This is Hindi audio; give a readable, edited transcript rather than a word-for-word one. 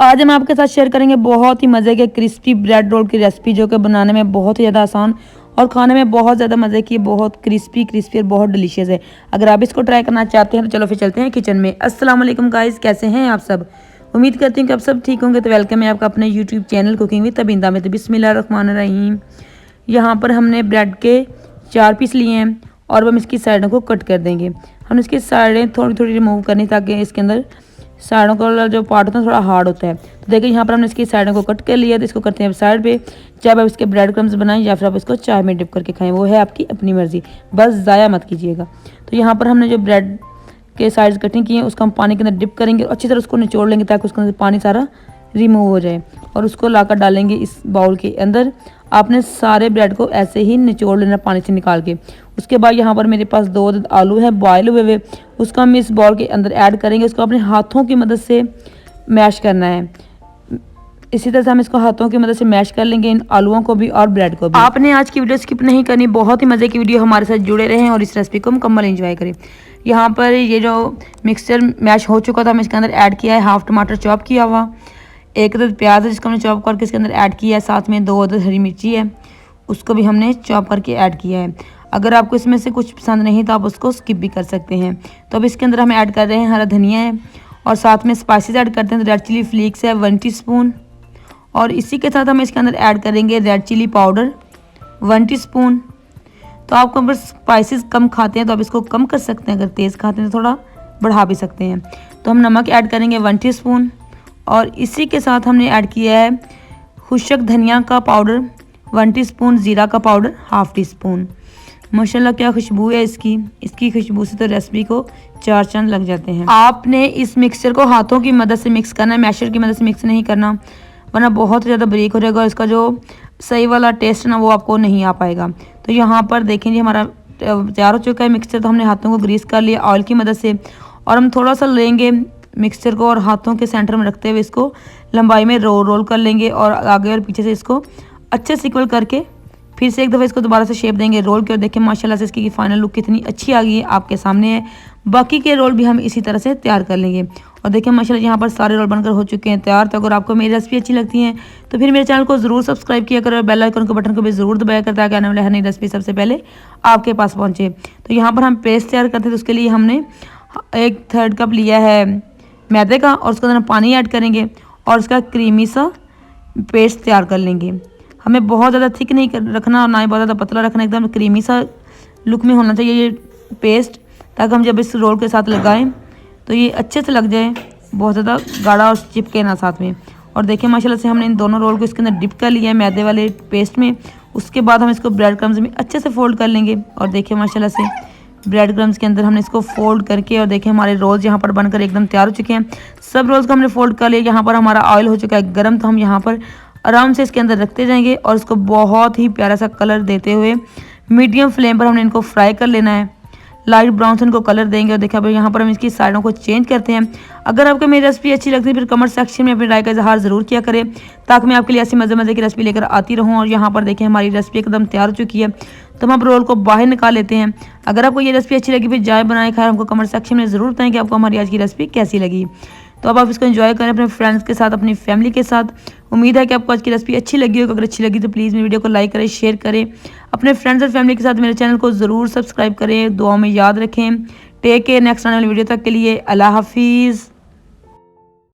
आज हम आपके साथ शेयर करेंगे बहुत ही मज़े के क्रिस्पी ब्रेड रोल की रेसिपी, जो कि बनाने में बहुत ही ज़्यादा आसान और खाने में बहुत ज़्यादा मज़े की, बहुत क्रिस्पी और बहुत डिलीशियस है। अगर आप इसको ट्राई करना चाहते हैं तो चलो फिर चलते हैं किचन में। अस्सलाम वालेकुम गाइस, कैसे हैं आप सब? उम्मीद करती हूँ कि आप सब ठीक होंगे। तो वेलकम है आपका अपने YouTube channel cooking with Tabinda में। तो बिस्मिल्लाहिर्रहमानिर्रहीम। यहाँ पर हमने ब्रेड के 4 पीस लिए हैं और हम इसकी साइडों को कट कर देंगे। हम इसकी साइडें थोड़ी थोड़ी रिमूव करनी, ताकि इसके अंदर साइडों का जो पार्ट होता है थोड़ा हार्ड होता है। तो देखिए यहाँ पर हमने इसकी साइडों को कट कर लिया। तो इसको करते हैं साइड पे। चाहे आप इसके ब्रेड क्रम्स बनाएं या फिर आप इसको चाय में डिप करके खाएं, वो है आपकी अपनी मर्जी, बस ज़ाया मत कीजिएगा। तो यहाँ पर हमने जो ब्रेड के साइड्स कटिंग किए हैं उसको हम पानी के अंदर डिप करेंगे और अच्छी तरह उसको निचोड़ लेंगे, ताकि उसके अंदर पानी सारा रिमूव हो जाए। और उसको लाकर डालेंगे इस बाउल के अंदर। आपने सारे ब्रेड को ऐसे ही निचोड़ लेना पानी से निकाल के। उसके बाद यहाँ पर मेरे पास 2 आलू हैं बॉयल हुए हुए, उसको हम इस बाउल के अंदर ऐड करेंगे। उसको अपने हाथों की मदद से मैश करना है। इसी तरह से हम इसको हाथों की मदद से मैश कर लेंगे, इन आलूओं को भी और ब्रेड को भी। आपने आज की वीडियो स्किप नहीं करनी, बहुत ही मज़े की वीडियो, हमारे साथ जुड़े रहें और इस रेसिपी को मुकम्मल एंजॉय करें। यहाँ पर ये जो मिक्सचर मैश हो चुका था, हम इसके अंदर ऐड किया है हाफ टमाटर चॉप किया हुआ, 1 अदद प्याज है जिसको हमने चॉप करके इसके अंदर ऐड किया है, साथ में 2 अदद हरी मिर्ची है, उसको भी हमने चॉप करके ऐड किया है। अगर आपको इसमें से कुछ पसंद नहीं तो आप उसको स्किप भी कर सकते हैं। तो अब इसके अंदर हम ऐड कर रहे हैं हरा धनिया है, और साथ में स्पाइसेस ऐड करते हैं। तो रेड चिली फ्लेक्स है 1 टीस्पून, और इसी के साथ हम इसके अंदर ऐड करेंगे रेड चिली पाउडर 1 टीस्पून। तो आप अगर स्पाइसेस कम खाते हैं तो आप इसको कम कर सकते हैं, अगर तेज़ खाते हैं तो थोड़ा बढ़ा भी सकते हैं। तो हम नमक ऐड करेंगे 1 टीस्पून, और इसी के साथ हमने ऐड किया है खुशक धनिया का पाउडर 1 टीस्पून, ज़ीरा का पाउडर हाफ टीस्पून। माशाल्लाह क्या खुशबू है इसकी खुशबू से तो रेसिपी को 4 चांद लग जाते हैं। आपने इस मिक्सचर को हाथों की मदद से मिक्स करना है, मैशर की मदद से मिक्स नहीं करना, वरना बहुत ज़्यादा बारीक हो जाएगा और इसका जो सही वाला टेस्ट ना वो आपको नहीं आ पाएगा। तो यहाँ पर देखेंगे हमारा तैयार हो चुका है मिक्सचर। तो हमने हाथों को ग्रीस कर लिया ऑयल की मदद से, और हम थोड़ा सा लेंगे मिक्सचर को और हाथों के सेंटर में रखते हुए इसको लंबाई में रोल कर लेंगे, और आगे और पीछे से इसको अच्छे से इक्वल करके फिर से एक दफ़ा इसको दोबारा से शेप देंगे रोल के। और देखिए माशाल्लाह से इसकी फाइनल लुक कितनी अच्छी आ गई है, आपके सामने है। बाकी के रोल भी हम इसी तरह से तैयार कर लेंगे। और देखिए माशाल्लाह यहाँ पर सारे रोल बनकर हो चुके हैं तैयार। तो अगर आपको मेरी रेसिपी अच्छी लगती है तो फिर मेरे चैनल को ज़रूर सब्सक्राइब किया करो और बेल आइकन के बटन को भी ज़रूर दबाया करता है, ताकि आने वाले हर नई रेसिपी सबसे पहले आपके पास पहुँचे। तो यहाँ पर हम पेस्ट तैयार करते हैं, तो उसके लिए हमने 1/3 कप लिया है मैदे का, और उसके अंदर हम पानी ऐड करेंगे और उसका क्रीमी सा पेस्ट तैयार कर लेंगे। हमें बहुत ज़्यादा थिक नहीं रखना और ना ही बहुत ज़्यादा पतला रखना, एकदम क्रीमी सा लुक में होना चाहिए ये पेस्ट, ताकि हम जब इस रोल के साथ लगाएं तो ये अच्छे से लग जाए, बहुत ज़्यादा गाढ़ा और चिपके ना साथ में। और देखिए माशाल्लाह से हमने इन दोनों रोल को इसके अंदर डिप कर लिया है मैदे वाले पेस्ट में। उसके बाद हम इसको ब्रेड क्रम्स में अच्छे से फोल्ड कर लेंगे, और देखिए माशाल्लाह से ब्रेड क्रम्स के अंदर हमने इसको फोल्ड करके, और देखिए हमारे रोल्स यहाँ पर बनकर एकदम तैयार हो चुके हैं। सब रोल्स को हमने फोल्ड कर लिया। यहाँ पर हमारा ऑयल हो चुका है गर्म, तो हम यहाँ पर आराम से इसके अंदर रखते जाएंगे और इसको बहुत ही प्यारा सा कलर देते हुए मीडियम फ्लेम पर हमने इनको फ्राई कर लेना है। लाइट ब्राउन से इनको कलर देंगे। और देखिए अब यहाँ पर हम इसकी साइडों को चेंज करते हैं। अगर आपको मेरी रेसिपी अच्छी लगती है फिर कमेंट सेक्शन में अपनी राय का इजहार ज़रूर किया करें, ताकि मैं आपके लिए ऐसी मज़े की रेसिपी लेकर आती रहूँ। और यहाँ पर देखिए हमारी रेसिपी एकदम तैयार हो चुकी है। तो हम रोल को बाहर निकाल लेते हैं। अगर आपको ये रेसिपी अच्छी लगी फिर जाए बनाए खाए, हमको कमेंट सेक्शन में ज़रूर बताएं कि आपको हमारी आज की रेसिपी कैसी लगी। तो अब आप इसको एंजॉय करें अपने फ्रेंड्स के साथ, अपनी फैमिली के साथ। उम्मीद है कि आपको आज की रेसिपी अच्छी लगी होगी। अगर अच्छी लगी तो प्लीज़ मेरी वीडियो को लाइक करें, शेयर करें, अपने फ्रेंड्स और फैमिली के साथ मेरे चैनल को ज़रूर सब्सक्राइब करें, दुआ में याद रखें। टेक केयर, नेक्स्ट आने वाली वीडियो तक के लिए अल्लाह हाफिज़।